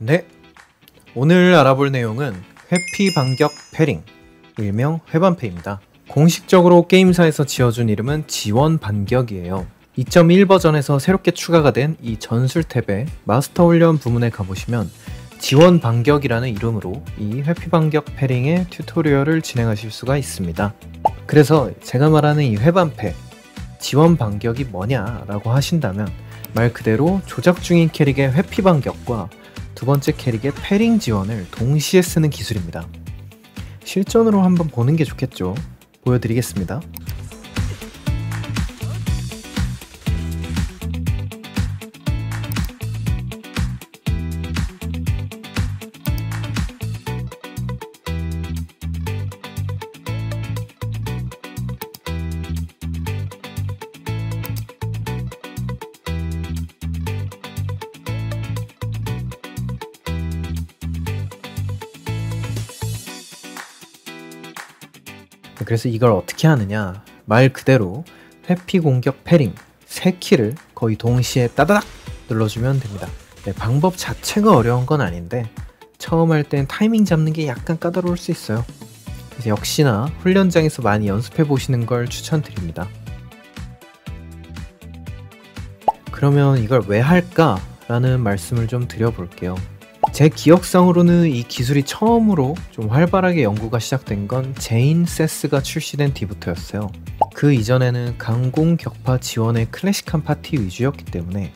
네, 오늘 알아볼 내용은 회피 반격 패링, 일명 회반패입니다. 공식적으로 게임사에서 지어준 이름은 지원 반격이에요. 2.1 버전에서 새롭게 추가가 된 이 전술 탭의 마스터 훈련 부문에 가보시면 지원 반격이라는 이름으로 이 회피 반격 패링의 튜토리얼을 진행하실 수가 있습니다. 그래서 제가 말하는 이 회반패, 지원 반격이 뭐냐라고 하신다면 말 그대로 조작 중인 캐릭의 회피 반격과 두 번째 캐릭의 패링 지원을 동시에 쓰는 기술입니다. 실전으로 한번 보는 게 좋겠죠. 보여드리겠습니다. 그래서 이걸 어떻게 하느냐, 말 그대로 회피 공격 패링 3키를 거의 동시에 따다닥 눌러주면 됩니다. 방법 자체가 어려운 건 아닌데 처음 할 땐 타이밍 잡는 게 약간 까다로울 수 있어요. 그래서 역시나 훈련장에서 많이 연습해 보시는 걸 추천드립니다. 그러면 이걸 왜 할까? 라는 말씀을 좀 드려볼게요. 제 기억상으로는 이 기술이 처음으로 좀 활발하게 연구가 시작된 건 제인 세스가 출시된 뒤부터였어요. 그 이전에는 강공 격파 지원의 클래식한 파티 위주였기 때문에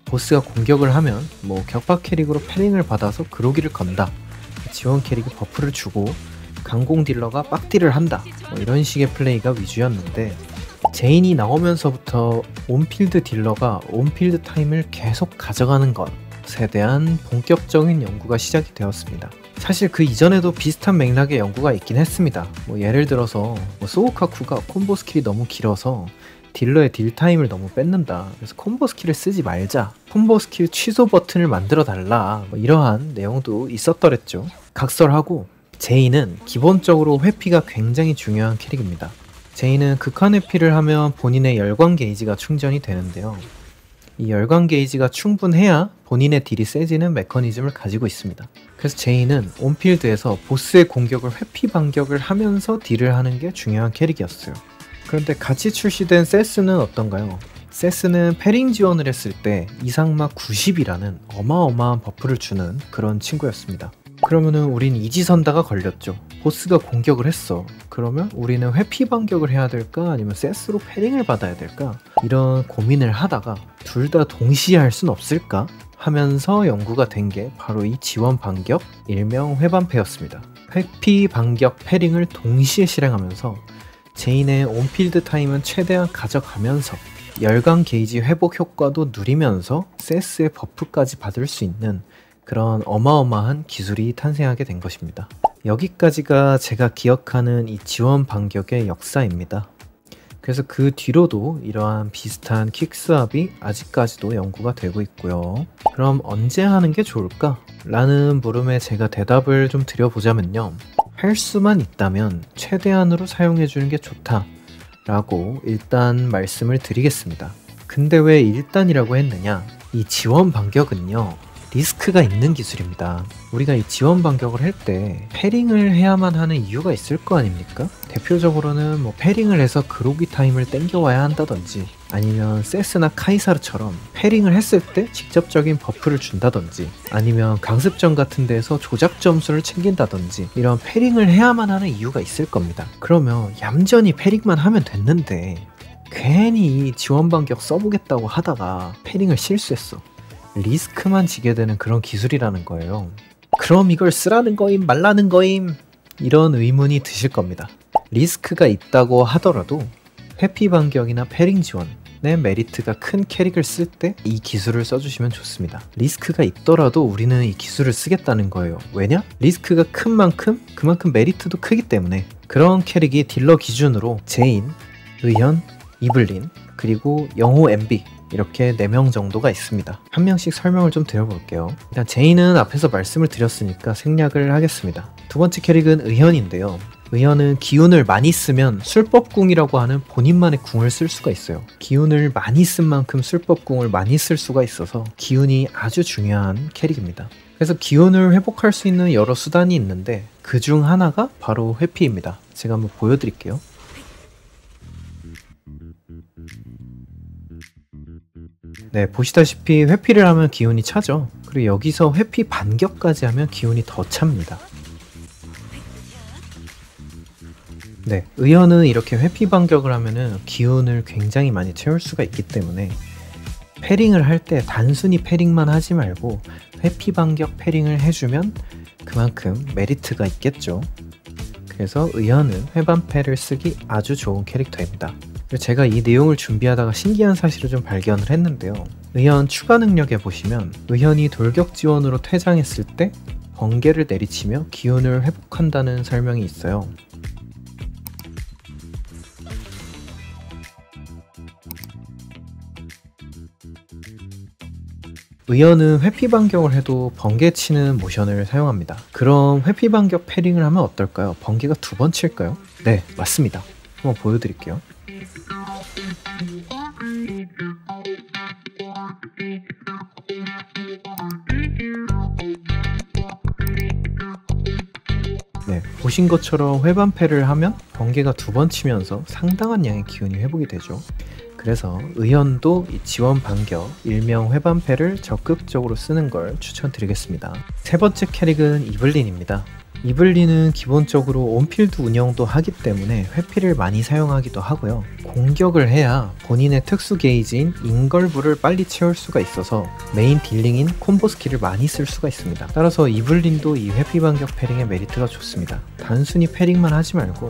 보스가 공격을 하면 격파 캐릭으로 패링을 받아서 그로기를 건다, 지원 캐릭이 버프를 주고 강공 딜러가 빡딜을 한다, 이런 식의 플레이가 위주였는데 제인이 나오면서부터 온필드 딜러가 온필드 타임을 계속 가져가는 것에 대한 본격적인 연구가 시작이 되었습니다. 사실 그 이전에도 비슷한 맥락의 연구가 있긴 했습니다. 예를 들어서 소우카쿠가 콤보 스킬이 너무 길어서 딜러의 딜 타임을 너무 뺏는다, 그래서 콤보 스킬을 쓰지 말자, 콤보 스킬 취소 버튼을 만들어 달라, 이러한 내용도 있었더랬죠. 각설하고 제인은 기본적으로 회피가 굉장히 중요한 캐릭입니다. 제인은 극한 회피를 하면 본인의 열광 게이지가 충전이 되는데요. 이 열광 게이지가 충분해야 본인의 딜이 세지는 메커니즘을 가지고 있습니다. 그래서 제인은 온필드에서 보스의 공격을 회피 반격을 하면서 딜을 하는 게 중요한 캐릭이었어요. 그런데 같이 출시된 세스는 어떤가요? 세스는 패링 지원을 했을 때 이상막 90이라는 어마어마한 버프를 주는 그런 친구였습니다. 그러면은 우린 이지선다가 걸렸죠. 보스가 공격을 했어. 그러면 우리는 회피 반격을 해야 될까? 아니면 세스로 패링을 받아야 될까? 이런 고민을 하다가 둘 다 동시에 할 순 없을까? 하면서 연구가 된 게 바로 이 지원 반격, 일명 회반패였습니다. 회피 반격 패링을 동시에 실행하면서 제인의 온필드 타임은 최대한 가져가면서 열광 게이지 회복 효과도 누리면서 세스의 버프까지 받을 수 있는 그런 어마어마한 기술이 탄생하게 된 것입니다. 여기까지가 제가 기억하는 이 지원 반격의 역사입니다. 그래서 그 뒤로도 이러한 비슷한 킥스왑이 아직까지도 연구가 되고 있고요. 그럼 언제 하는 게 좋을까? 라는 물음에 제가 대답을 좀 드려보자면요, 할 수만 있다면 최대한으로 사용해주는 게 좋다 라고 일단 말씀을 드리겠습니다. 근데 왜 일단이라고 했느냐? 이 지원 반격은요, 리스크가 있는 기술입니다. 우리가 이 지원 반격을 할 때 패링을 해야만 하는 이유가 있을 거 아닙니까? 대표적으로는 패링을 해서 그로기 타임을 땡겨와야 한다든지, 아니면 세스나 카이사르처럼 패링을 했을 때 직접적인 버프를 준다든지, 아니면 강습전 같은 데서 조작 점수를 챙긴다든지, 이런 패링을 해야만 하는 이유가 있을 겁니다. 그러면 얌전히 패링만 하면 됐는데 괜히 지원 반격 써보겠다고 하다가 패링을 실수했어. 리스크만 지게 되는 그런 기술이라는 거예요. 그럼 이걸 쓰라는 거임 말라는 거임? 이런 의문이 드실 겁니다. 리스크가 있다고 하더라도 회피 반격이나 패링 지원의 메리트가 큰 캐릭을 쓸 때 이 기술을 써주시면 좋습니다. 리스크가 있더라도 우리는 이 기술을 쓰겠다는 거예요. 왜냐? 리스크가 큰 만큼 그만큼 메리트도 크기 때문에. 그런 캐릭이 딜러 기준으로 제인, 의현, 이블린, 그리고 영호 MB, 이렇게 4명 정도가 있습니다. 한 명씩 설명을 좀 드려볼게요. 일단 제인은 앞에서 말씀을 드렸으니까 생략을 하겠습니다. 두 번째 캐릭은 의현인데요. 의현은 기운을 많이 쓰면 술법궁이라고 하는 본인만의 궁을 쓸 수가 있어요. 기운을 많이 쓴 만큼 술법궁을 많이 쓸 수가 있어서 기운이 아주 중요한 캐릭입니다. 그래서 기운을 회복할 수 있는 여러 수단이 있는데 그 중 하나가 바로 회피입니다. 제가 한번 보여드릴게요. 네, 보시다시피 회피를 하면 기운이 차죠. 그리고 여기서 회피 반격까지 하면 기운이 더 찹니다. 네, 의연은 이렇게 회피 반격을 하면은 기운을 굉장히 많이 채울 수가 있기 때문에 패링을 할 때 단순히 패링만 하지 말고 회피 반격 패링을 해주면 그만큼 메리트가 있겠죠. 그래서 의연은 회반패를 쓰기 아주 좋은 캐릭터입니다. 제가 이 내용을 준비하다가 신기한 사실을 좀 발견을 했는데요. 의연 추가 능력에 보시면 의연이 돌격 지원으로 퇴장했을 때 번개를 내리치며 기운을 회복한다는 설명이 있어요. 의연은 회피 반격을 해도 번개 치는 모션을 사용합니다. 그럼 회피 반격 패링을 하면 어떨까요? 번개가 2번 칠까요? 네, 맞습니다. 한번 보여드릴게요. 네, 보신 것처럼 회반패를 하면 번개가 2번 치면서 상당한 양의 기운이 회복이 되죠. 그래서 의연도 이 지원 반격, 일명 회반패를 적극적으로 쓰는 걸 추천드리겠습니다. 세 번째 캐릭은 이블린입니다. 이블린은 기본적으로 온필드 운영도 하기 때문에 회피를 많이 사용하기도 하고요. 공격을 해야 본인의 특수 게이지인 인걸브를 빨리 채울 수가 있어서 메인 딜링인 콤보 스킬을 많이 쓸 수가 있습니다. 따라서 이블린도 이 회피 반격 패링의 메리트가 좋습니다. 단순히 패링만 하지 말고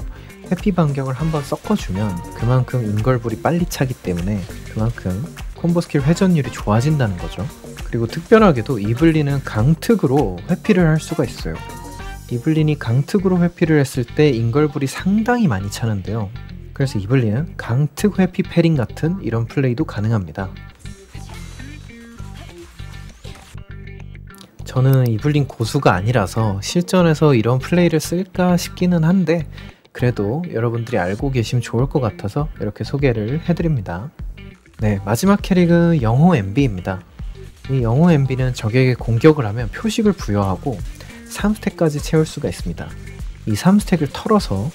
회피 반격을 한번 섞어주면 그만큼 인걸불이 빨리 차기 때문에 그만큼 콤보 스킬 회전율이 좋아진다는 거죠. 그리고 특별하게도 이블린은 강특으로 회피를 할 수가 있어요. 이블린이 강특으로 회피를 했을 때 인걸불이 상당히 많이 차는데요. 그래서 이블린은 강특 회피 패링 같은 이런 플레이도 가능합니다. 저는 이블린 고수가 아니라서 실전에서 이런 플레이를 쓸까 싶기는 한데 그래도 여러분들이 알고 계시면 좋을 것 같아서 이렇게 소개를 해드립니다. 네, 마지막 캐릭은 영호 MB입니다. 이 영호 MB는 적에게 공격을 하면 표식을 부여하고 3스택까지 채울 수가 있습니다. 이 3스택을 털어서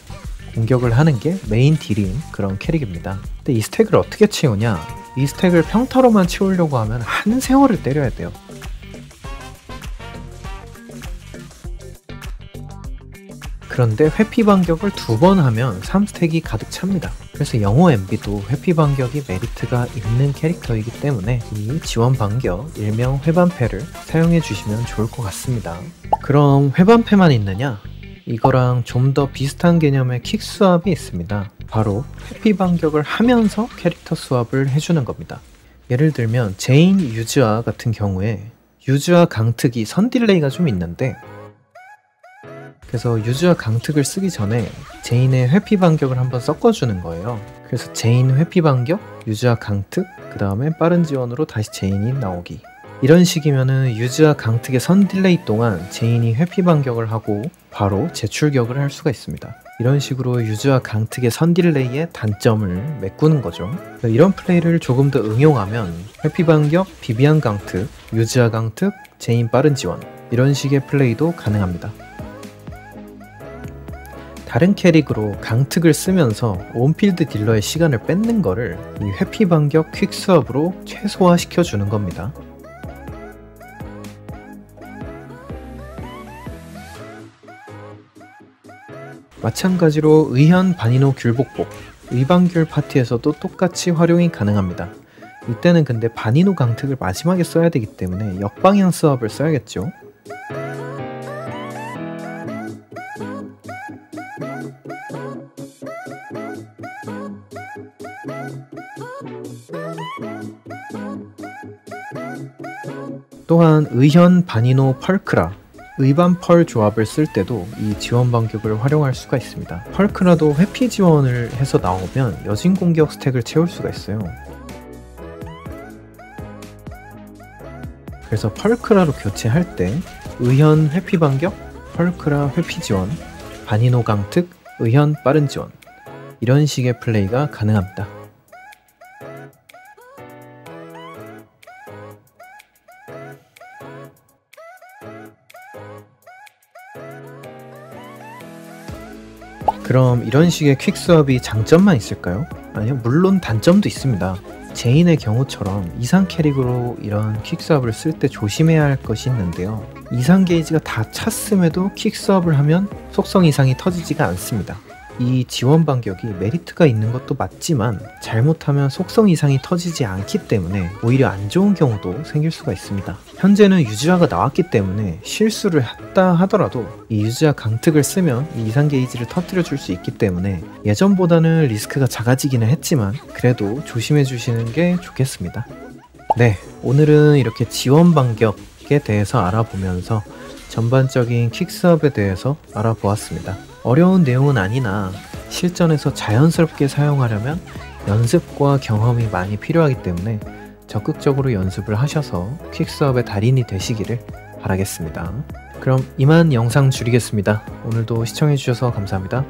공격을 하는 게 메인 딜인 그런 캐릭입니다. 근데 이 스택을 어떻게 채우냐? 이 스택을 평타로만 채우려고 하면 한 세월을 때려야 돼요. 그런데 회피 반격을 2번 하면 3스택이 가득 찹니다. 그래서 영호 MB도 회피 반격이 메리트가 있는 캐릭터이기 때문에 이 지원 반격, 일명 회반패를 사용해 주시면 좋을 것 같습니다. 그럼 회반패만 있느냐? 이거랑 좀 더 비슷한 개념의 킥 수압이 있습니다. 바로 회피 반격을 하면서 캐릭터 수압을 해주는 겁니다. 예를 들면 제인 유즈아 같은 경우에 유즈아 강특이 선 딜레이가 좀 있는데 그래서 유즈아 강특을 쓰기 전에 제인의 회피 반격을 한번 섞어주는 거예요. 그래서 제인 회피 반격, 유즈아 강특, 그 다음에 빠른 지원으로 다시 제인이 나오기. 이런 식이면은 유즈아 강특의 선 딜레이 동안 제인이 회피 반격을 하고 바로 재출격을 할 수가 있습니다. 이런 식으로 유즈아 강특의 선 딜레이의 단점을 메꾸는 거죠. 이런 플레이를 조금 더 응용하면 회피 반격, 비비안 강특, 유즈아 강특, 제인 빠른 지원 이런 식의 플레이도 가능합니다. 다른 캐릭으로 강특을 쓰면서 온필드 딜러의 시간을 뺏는 거를 이 회피 반격 퀵 수업으로 최소화 시켜주는 겁니다. 마찬가지로 의현 바니노 귤복복, 의방귤 파티에서도 똑같이 활용이 가능합니다. 이때는 근데 바니노 강특을 마지막에 써야 되기 때문에 역방향 수업을 써야겠죠. 또한 의현 바니노 펄크라, 의반 펄 조합을 쓸 때도 이 지원 반격을 활용할 수가 있습니다. 펄크라도 회피 지원을 해서 나오면 여진 공격 스택을 채울 수가 있어요. 그래서 펄크라로 교체할 때 의현 회피 반격, 펄크라 회피 지원, 바니노 강특, 의현 빠른 지원 이런 식의 플레이가 가능합니다. 그럼 이런 식의 퀵스왑이 장점만 있을까요? 아니요, 물론 단점도 있습니다. 제인의 경우처럼 이상 캐릭으로 이런 퀵스왑을 쓸 때 조심해야 할 것이 있는데요. 이상 게이지가 다 찼음에도 퀵스왑을 하면 속성 이상이 터지지가 않습니다. 이 지원 반격이 메리트가 있는 것도 맞지만 잘못하면 속성 이상이 터지지 않기 때문에 오히려 안 좋은 경우도 생길 수가 있습니다. 현재는 유지화가 나왔기 때문에 실수를 했다 하더라도 이 유지화 강특을 쓰면 이 이상 게이지를 터뜨려 줄 수 있기 때문에 예전보다는 리스크가 작아지기는 했지만 그래도 조심해 주시는 게 좋겠습니다. 네, 오늘은 이렇게 지원 반격에 대해서 알아보면서 전반적인 퀵스왑에 대해서 알아보았습니다. 어려운 내용은 아니나 실전에서 자연스럽게 사용하려면 연습과 경험이 많이 필요하기 때문에 적극적으로 연습을 하셔서 퀵스왑의 달인이 되시기를 바라겠습니다. 그럼 이만 영상 줄이겠습니다. 오늘도 시청해주셔서 감사합니다.